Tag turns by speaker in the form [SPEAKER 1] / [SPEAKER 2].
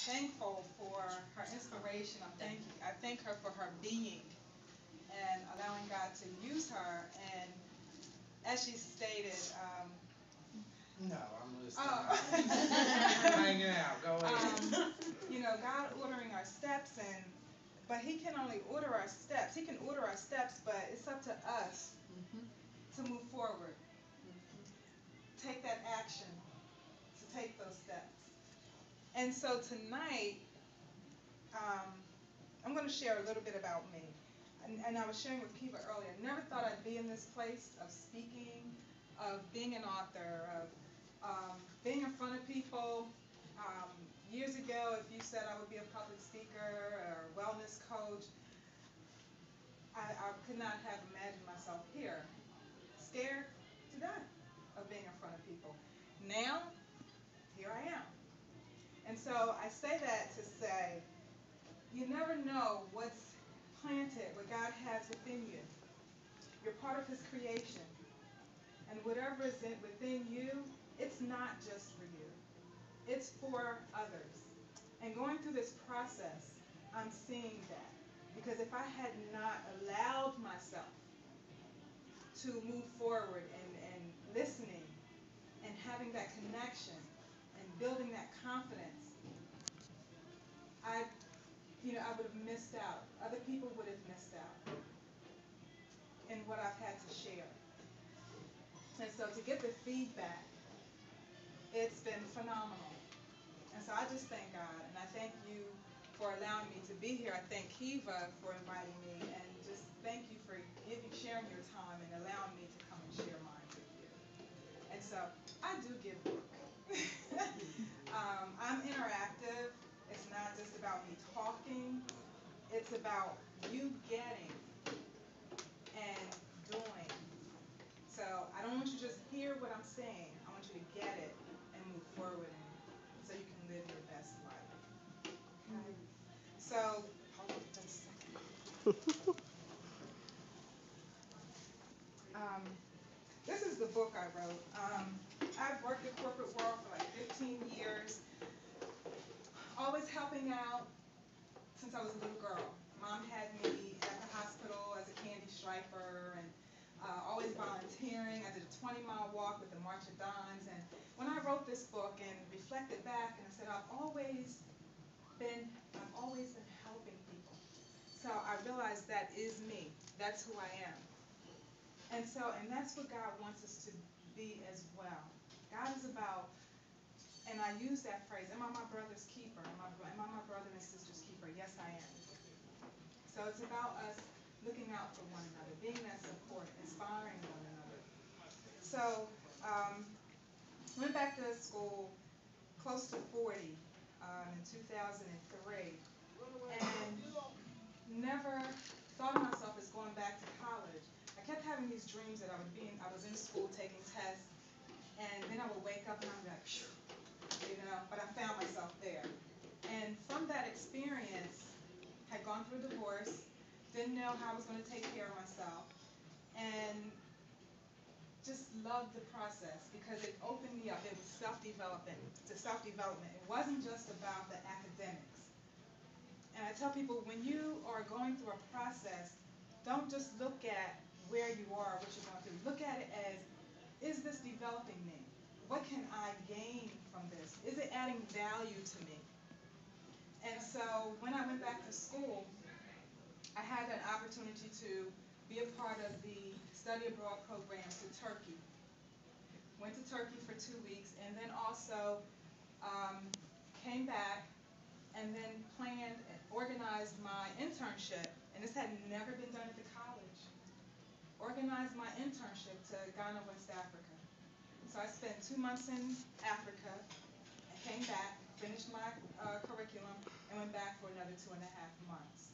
[SPEAKER 1] thankful for her inspiration. I thank her for her being and allowing God to use her. And as she stated,
[SPEAKER 2] No, I'm listening.
[SPEAKER 1] oh,
[SPEAKER 2] Hanging out. Go ahead.
[SPEAKER 1] God ordering our steps, but He can only order our steps. He can order our steps, but it's up to us to move forward, take that action, to take those steps. And so tonight, I'm going to share a little bit about me. And I was sharing with Kiva earlier. Never thought I'd be in this place of speaking, of being an author, of being in front of people. Years ago, if you said I would be a public speaker or a wellness coach, I could not have imagined myself here, scared to death of being in front of people. Now, here I am. And so I say that to say, you never know what's planted, what God has within you. You're part of His creation. And whatever is within you, it's not just for you. It's for others. And going through this process, I'm seeing that. Because if I had not allowed myself to move forward and listening and having that connection and building that confidence, I I would have missed out. Other people would have missed out in what I've had to share. And so to get the feedback, it's been phenomenal. And so I just thank God, and I thank you for allowing me to be here. I thank Kiva for inviting me, and just thank you for sharing your time and allowing me to come and share mine with you. And so I do give work. I'm interactive. It's not just about me talking. It's about you getting and doing. So I don't want you to just hear what I'm saying. I want you to get it and move forward so you can live your best life. Okay? So, hold on just a second. Um, this is the book I wrote. I've worked in corporate world for like 15 years, always helping out since I was a little girl. Mom had me at the hospital as a candy striper and always volunteering. I did a 20-mile walk with the March of Dimes. And when I wrote this book and reflected back, and I said, I've always been helping people. So I realized that is me. That's who I am. And that's what God wants us to be as well. God is about, and I use that phrase, am I my brother's keeper? Am I my brother and sister's keeper? Yes, I am. So it's about us looking out for one another, being that support, inspiring one another. So went back to school close to 40 in 2003, and never thought of myself as going back to college. I kept having these dreams that I was in school taking tests, and then I would wake up and I'd be like, phew, but I found myself there. And from that experience, had gone through a divorce, didn't know how I was going to take care of myself, and just loved the process because it opened me up. It was self-development. It wasn't just about the academics. And I tell people, when you are going through a process, don't just look at where you are, what you're going through. Look at it as, is this developing me? What can I gain from this? Is it adding value to me? And so when I went back to school, I had an opportunity to be a part of the study abroad program to Turkey. Went to Turkey for 2 weeks, and then also came back and then planned and organized my internship, and this had never been done at the college. Organized my internship to Ghana, West Africa. So I spent 2 months in Africa, and came back, finished my curriculum, and went back for another 2.5 months.